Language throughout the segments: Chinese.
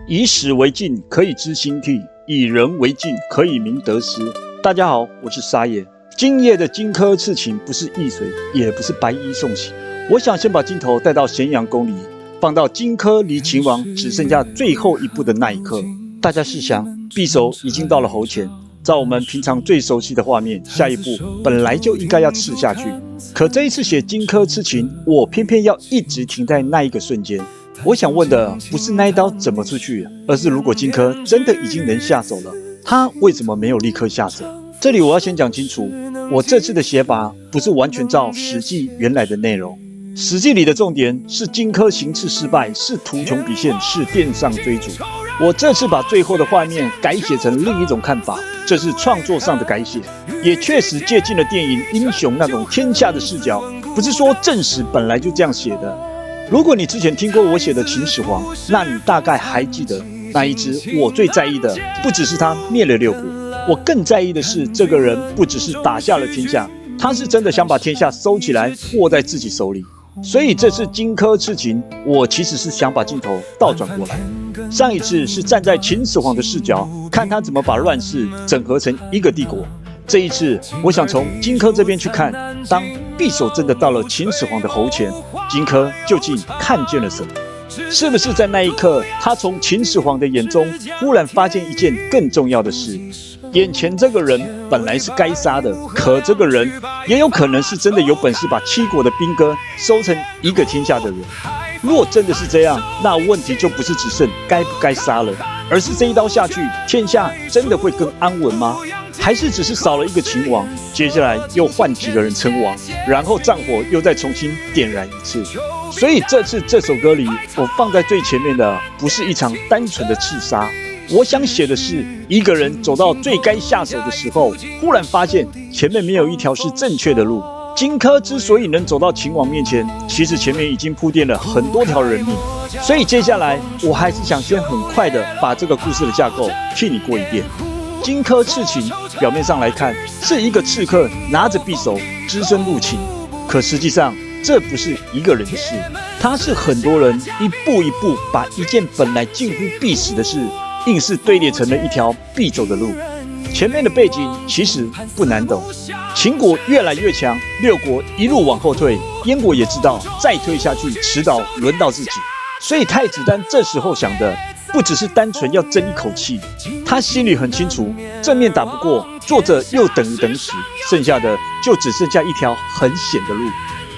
以史为镜，可以知兴替；以人为镜，可以明得失。大家好，我是沙野。今夜的荆轲刺秦不是易水，也不是白衣送行。我想先把镜头带到咸阳宫里，放到荆轲离秦王只剩下最后一步的那一刻。大家试想，匕首已经到了喉前，照我们平常最熟悉的画面，下一步本来就应该要刺下去。可这一次写荆轲刺秦，我偏偏要一直停在那一个瞬间。我想问的不是那一刀怎么出去，而是如果荆轲真的已经能下手了，他为什么没有立刻下手？这里我要先讲清楚，我这次的写法不是完全照《史记》原来的内容。《史记》里的重点是荆轲行刺失败，是图穷匕现，是殿上追逐。我这次把最后的画面改写成另一种看法，这是创作上的改写，也确实借鉴了电影《英雄》那种天下的视角，不是说正史本来就这样写的。如果你之前听过我写的秦始皇，那你大概还记得那一支我最在意的不只是他灭了6国，我更在意的是这个人不只是打下了天下，他是真的想把天下收起来握在自己手里。所以这次荆轲刺秦，我其实是想把镜头倒转过来。上一次是站在秦始皇的视角，看他怎么把乱世整合成一个帝国。这一次我想从荆轲这边去看，当匕首真的到了秦始皇的喉前，荆轲究竟看见了什么？是不是在那一刻，他从秦始皇的眼中忽然发现一件更重要的事？眼前这个人本来是该杀的，可这个人也有可能是真的有本事把7国的兵戈收成一个天下的人。若真的是这样，那问题就不是只剩该不该杀了，而是这一刀下去，天下真的会更安稳吗？还是只是少了一个秦王，接下来又换几个人称王，然后战火又再重新点燃一次？所以这次这首歌里，我放在最前面的不是一场单纯的刺杀，我想写的是一个人走到最该下手的时候，忽然发现前面没有一条是正确的路。荆轲之所以能走到秦王面前，其实前面已经铺垫了很多条人命。所以接下来我还是想先很快的把这个故事的架构替你过一遍。荆轲刺秦，表面上来看是一个刺客拿着匕首只身入秦，可实际上这不是一个人的事，他是很多人一步一步把一件本来近乎必死的事，硬是堆叠成了一条必走的路。前面的背景其实不难懂，秦国越来越强，6国一路往后退，燕国也知道再退下去迟早轮到自己，所以太子丹这时候想的不只是单纯要争一口气，他心里很清楚，正面打不过，坐着又等于等死，剩下的就只剩下一条很险的路。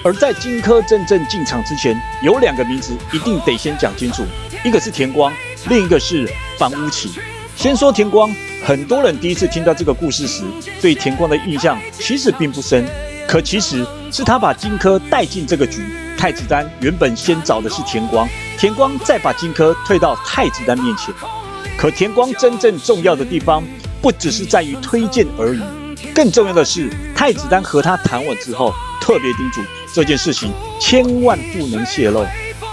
而在荆轲真正进场之前，有2个名字一定得先讲清楚，一个是田光，另一个是樊於期。先说田光，很多人第一次听到这个故事时，对田光的印象其实并不深，可其实是他把荆轲带进这个局。太子丹原本先找的是田光，田光再把荆轲推到太子丹面前。可田光真正重要的地方，不只是在于推荐而已，更重要的是太子丹和他谈完之后，特别叮嘱这件事情千万不能泄露。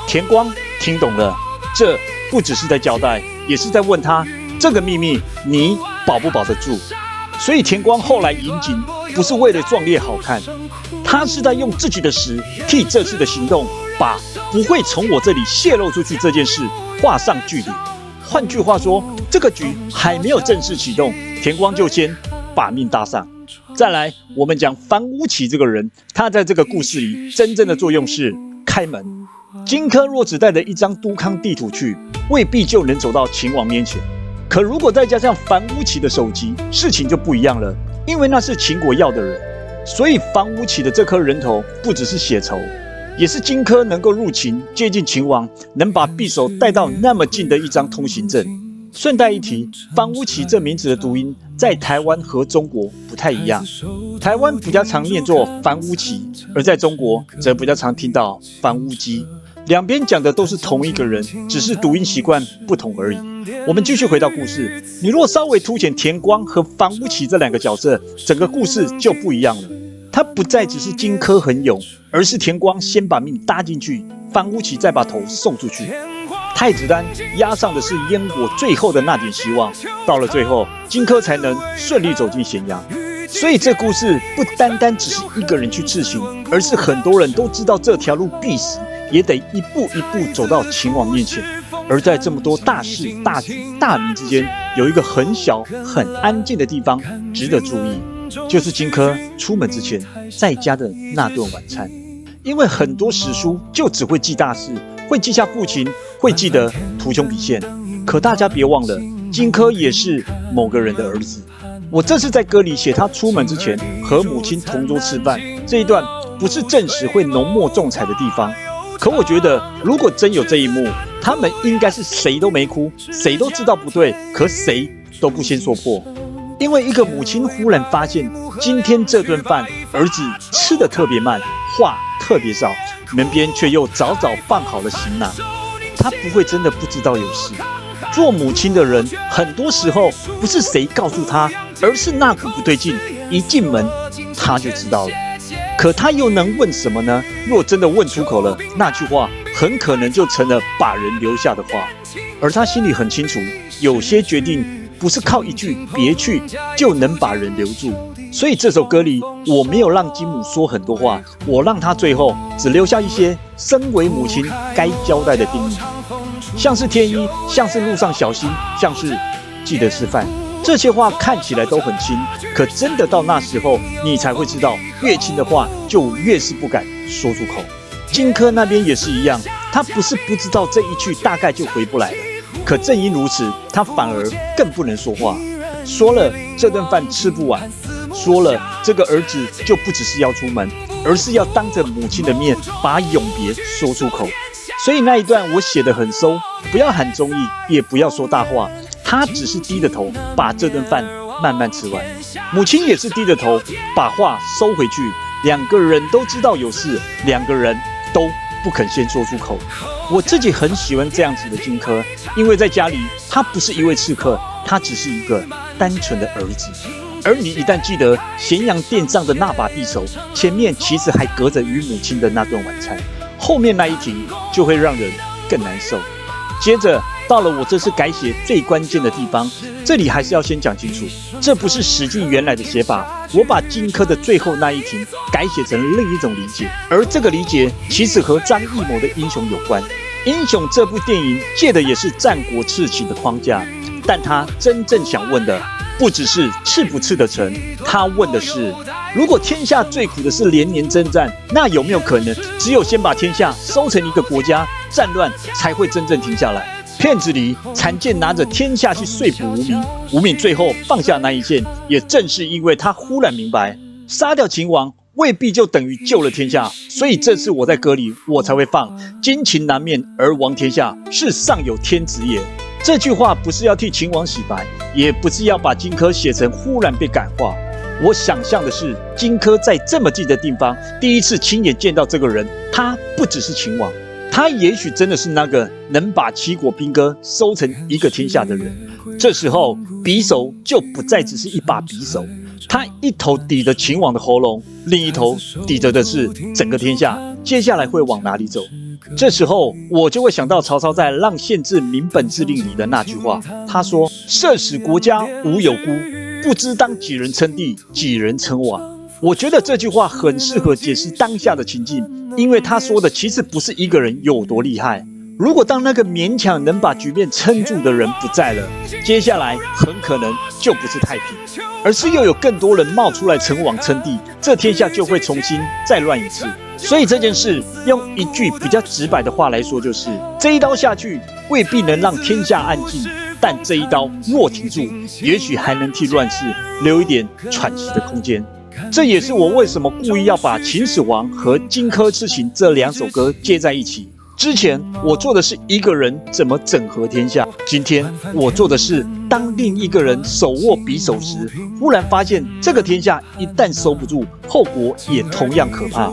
田光听懂了，这不只是在交代，也是在问他这个秘密你保不保得住。所以田光后来引颈，不是为了壮烈好看，他是在用自己的实替这次的行动把不会从我这里泄露出去这件事画上句点。换句话说，这个局还没有正式启动，田光就先把命搭上。再来，我们讲樊於期这个人，他在这个故事里真正的作用是开门。荆轲若只带着一张都康地图去，未必就能走到秦王面前。可如果再加上樊於期的首级，事情就不一样了，因为那是秦国要的人。所以樊於期的这颗人头不只是血仇，也是荆轲能够入秦接近秦王，能把匕首带到那么近的一张通行证。顺带一提，樊於期这名字的读音在台湾和中国不太一样，台湾比较常念作樊於期，而在中国则比較常听到樊於基。两边讲的都是同一个人，只是读音习惯不同而已。我们继续回到故事，你若稍微凸显田光和樊於期这2个角色，整个故事就不一样了。他不再只是荆轲很勇，而是田光先把命搭进去，樊於期再把头送出去。太子丹压上的是燕国最后的那点希望，到了最后，荆轲才能顺利走进咸阳。所以这故事不单单只是一个人去刺秦，而是很多人都知道这条路必死，也得一步一步走到秦王面前。而在这么多大事、大局、大名之间，有一个很小、很安静的地方值得注意，就是荆轲出门之前在家的那顿晚餐。因为很多史书就只会记大事，会记下父亲，会记得图穷匕见，可大家别忘了，荆轲也是某个人的儿子。我这是在歌里写他出门之前和母亲同桌吃饭这一段，不是证实会浓墨重彩的地方。可我觉得，如果真有这一幕，他们应该是谁都没哭，谁都知道不对，可谁都不先说破。因为一个母亲忽然发现，今天这顿饭儿子吃得特别慢，话特别少，门边却又早早放好了行囊。他不会真的不知道有事。做母亲的人，很多时候不是谁告诉他，而是那股不对劲，一进门他就知道了。可他又能问什么呢？若真的问出口了，那句话很可能就成了把人留下的话。而他心里很清楚，有些决定不是靠一句别去就能把人留住。所以这首歌里，我没有让金母说很多话，我让她最后只留下一些身为母亲该交代的叮咛，像是添衣，像是路上小心，像是记得吃饭。这些话看起来都很轻，可真的到那时候，你才会知道，越轻的话就越是不敢说出口。荆轲那边也是一样，他不是不知道这一去大概就回不来了，可正因如此，他反而更不能说话。说了这顿饭吃不完，说了这个儿子就不只是要出门，而是要当着母亲的面把永别说出口。所以那一段我写得很收，不要喊忠义，也不要说大话，他只是低着头把这顿饭慢慢吃完。母亲也是低着头把话收回去，两个人都知道有事，两个人都不肯先说出口。我自己很喜欢这样子的荆轲，因为在家里他不是一位刺客，他只是一个单纯的儿子。而你一旦记得咸阳殿上的那把匕首，前面其实还隔着与母亲的那顿晚餐，后面那一停就会让人更难受。接着到了我这次改写最关键的地方，这里还是要先讲清楚，这不是史记原来的写法，我把荆轲的最后那一停改写成另一种理解，而这个理解其实和张艺谋的英雄有关。英雄这部电影借的也是战国刺秦的框架，但他真正想问的不只是刺不刺得成，他问的是，如果天下最苦的是连年征战，那有没有可能只有先把天下收成一个国家，战乱才会真正停下来？片子里残剑拿着天下去说服吴敏最后放下那一剑，也正是因为他忽然明白，杀掉秦王未必就等于救了天下，所以这次我在歌里我才会放荆秦南面而亡天下，是上有天子也。这句话不是要替秦王洗白，也不是要把荆轲写成忽然被感化。我想象的是，荆轲在这么近的地方，第一次亲眼见到这个人，他不只是秦王，他也许真的是那个能把齐国兵戈收成一个天下的人。这时候，匕首就不再只是一把匕首，他一头抵着秦王的喉咙，另一头抵着的是整个天下，接下来会往哪里走？这时候我就会想到曹操在《让县志明本志令》里的那句话，他说：“社使国家无有孤，不知当几人称帝，几人称王。”我觉得这句话很适合解释当下的情境，因为他说的其实不是一个人有多厉害。如果当那个勉强能把局面撑住的人不在了，接下来很可能就不是太平，而是又有更多人冒出来称王称帝，这天下就会重新再乱一次。所以这件事用一句比较直白的话来说，就是这一刀下去未必能让天下安静，但这一刀若停住，也许还能替乱世留一点喘息的空间。这也是我为什么故意要把《秦始皇》和《荆轲刺秦》这两首歌接在一起。之前我做的是一个人怎么整合天下，今天我做的是当另一个人手握匕首时，忽然发现这个天下一旦收不住，后果也同样可怕。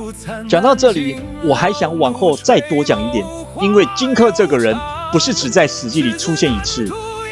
讲到这里，我还想往后再多讲一点，因为荆轲这个人不是只在《史记》里出现一次，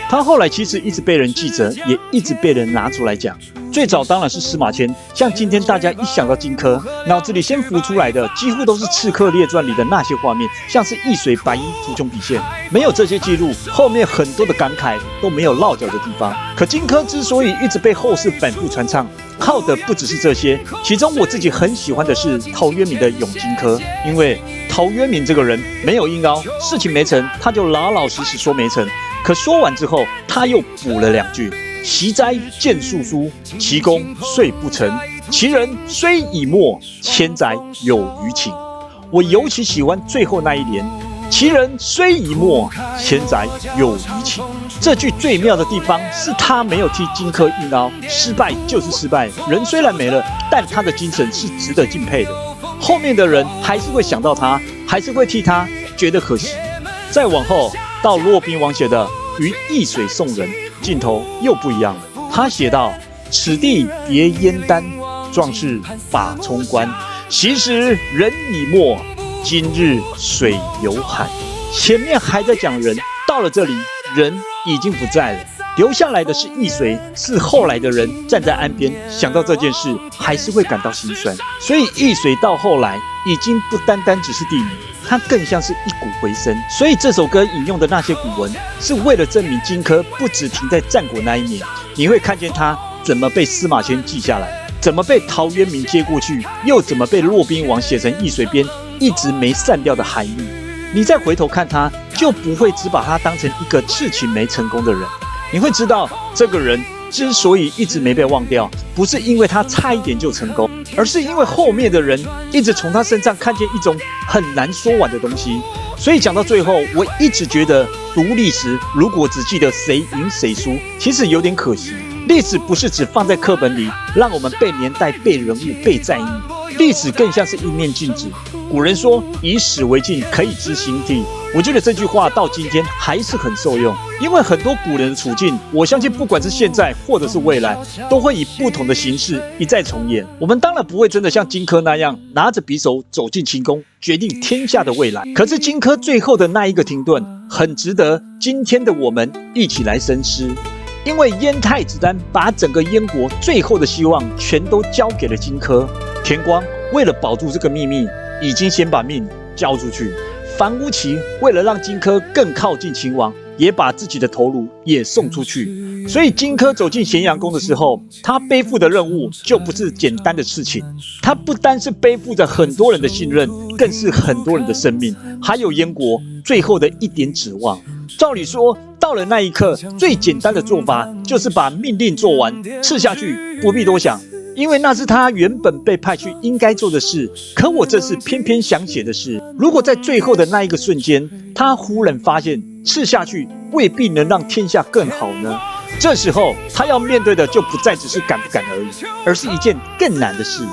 他后来其实一直被人记着，也一直被人拿出来讲。最早当然是司马迁，像今天大家一想到荆轲，脑子里先浮出来的几乎都是《刺客列传》里的那些画面，像是易水、白衣、图穷匕见。没有这些记录，后面很多的感慨都没有落脚的地方。可荆轲之所以一直被后世反复传唱，靠的不只是这些，其中我自己很喜欢的是陶渊明的《咏荆轲》，因为陶渊明这个人没有硬凹，事情没成他就老老实实说没成，可说完之后他又补了2句：其哉见素书，其功遂不成。其人虽已没，千载有余情。我尤其喜欢最后那一联：其人虽已没，千载有余情。这句最妙的地方是他没有替荆轲硬凹，失败就是失败，人虽然没了，但他的精神是值得敬佩的。后面的人还是会想到他，还是会替他觉得可惜。再往后到骆宾王写的《于易水送人》，镜头又不一样了。他写道：此地别燕丹，壮士把冲关。昔时人已没，今日水犹寒。前面还在讲人，到了这里人已经不在了，留下来的是易水，是后来的人站在岸边，想到这件事还是会感到心酸。所以易水到后来已经不单单只是地名，它更像是一股回声。所以这首歌引用的那些古文，是为了证明荆轲不只停在战国那一年，你会看见他怎么被司马迁记下来，怎么被陶渊明接过去，又怎么被骆宾王写成易水边一直没散掉的含义。你再回头看他，就不会只把他当成一个事情没成功的人，你会知道这个人之所以一直没被忘掉，不是因为他差一点就成功，而是因为后面的人一直从他身上看见一种很难说完的东西。所以讲到最后，我一直觉得读历史如果只记得谁赢谁输，其实有点可惜。历史不是只放在课本里，让我们背年代、背人物、背战役，历史更像是一面镜子。古人说以史为镜，可以知兴替。我觉得这句话到今天还是很受用，因为很多古人的处境，我相信不管是现在或者是未来，都会以不同的形式一再重演。我们当然不会真的像荆轲那样拿着匕首走进秦宫，决定天下的未来。可是荆轲最后的那一个停顿，很值得今天的我们一起来深思。因为燕太子丹把整个燕国最后的希望全都交给了荆轲，田光为了保住这个秘密，已经先把命交出去。樊於期为了让荆轲更靠近秦王，也把自己的头颅也送出去。所以荆轲走进咸阳宫的时候，他背负的任务就不是简单的事情，他不单是背负着很多人的信任，更是很多人的生命，还有燕国最后的一点指望。照理说，到了那一刻，最简单的做法就是把命令做完，吃下去，不必多想。因为那是他原本被派去应该做的事，可我这次偏偏想写的是，如果在最后的那一个瞬间，他忽然发现吃下去未必能让天下更好呢？这时候他要面对的就不再只是敢不敢而已，而是一件更难的事。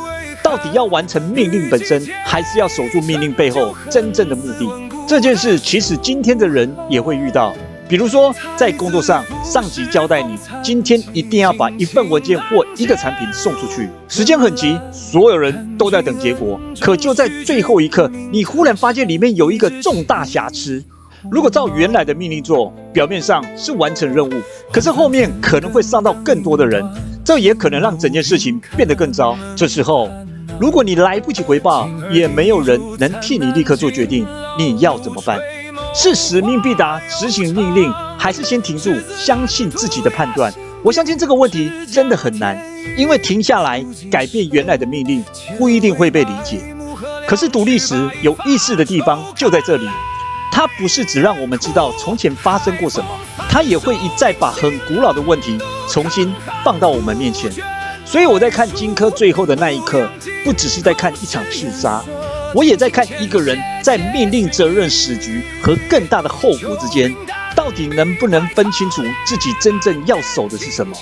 到底要完成命令本身，还是要守住命令背后真正的目的？这件事其实今天的人也会遇到。比如说，在工作上，上级交代你今天一定要把一份文件或一个产品送出去，时间很急，所有人都在等结果。可就在最后一刻，你忽然发现里面有一个重大瑕疵。如果照原来的命令做，表面上是完成任务，可是后面可能会伤到更多的人，这也可能让整件事情变得更糟。这时候，如果你来不及回报，也没有人能替你立刻做决定，你要怎么办？是使命必达，执行命令，还是先停住，相信自己的判断？我相信这个问题真的很难，因为停下来改变原来的命令，不一定会被理解。可是读历史有意思的地方就在这里，它不是只让我们知道从前发生过什么，它也会一再把很古老的问题重新放到我们面前。所以我在看荆轲最后的那一刻，不只是在看一场刺杀，我也在看一个人在命令、责任、史局和更大的后果之间，到底能不能分清楚自己真正要守的是什么？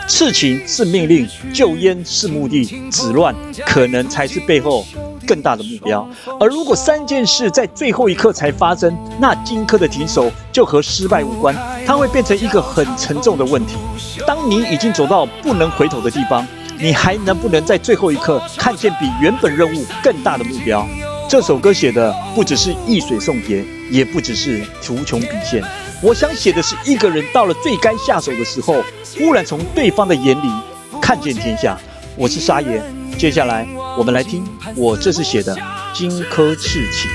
刺秦是命令，救燕是目的，止乱可能才是背后更大的目标。而如果3件事在最后一刻才发生，那荆轲的停手就和失败无关，它会变成一个很沉重的问题。当你已经走到不能回头的地方，你还能不能在最后一刻看见比原本任务更大的目标？这首歌写的不只是易水送别，也不只是图穷匕见。我想写的是一个人到了最该下手的时候，忽然从对方的眼里看见天下。我是沙爷，接下来我们来听我这次写的《荆轲刺秦》。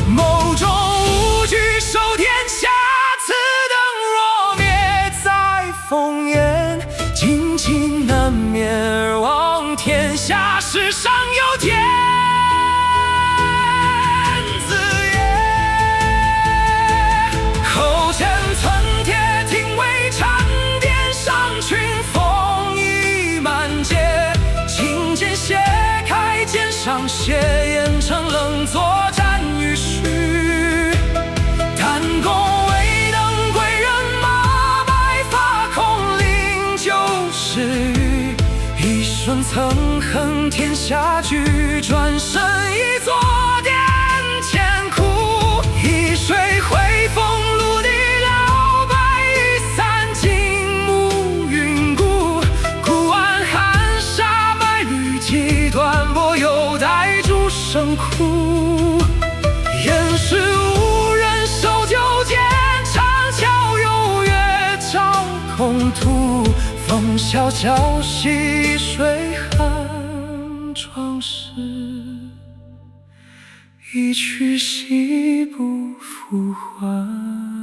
某种无惧守天下，此灯若灭在烽烟，荆棘难免而亡天下，世上有天子也。后尘寸铁，廷尉长殿上群，风衣满街，青剑斜开，肩上血烟成冷作战。弹弓未能归人马，白发空领旧时雨。一瞬曾横天下局，转身一座殿前哭。一水会风陆地了，白羽散尽暮云谷。古玩寒沙百缕几断拨，犹待诸生哭。言是无人守旧剑，长桥有月照空途。风萧萧兮水寒，壮士一去兮不复还。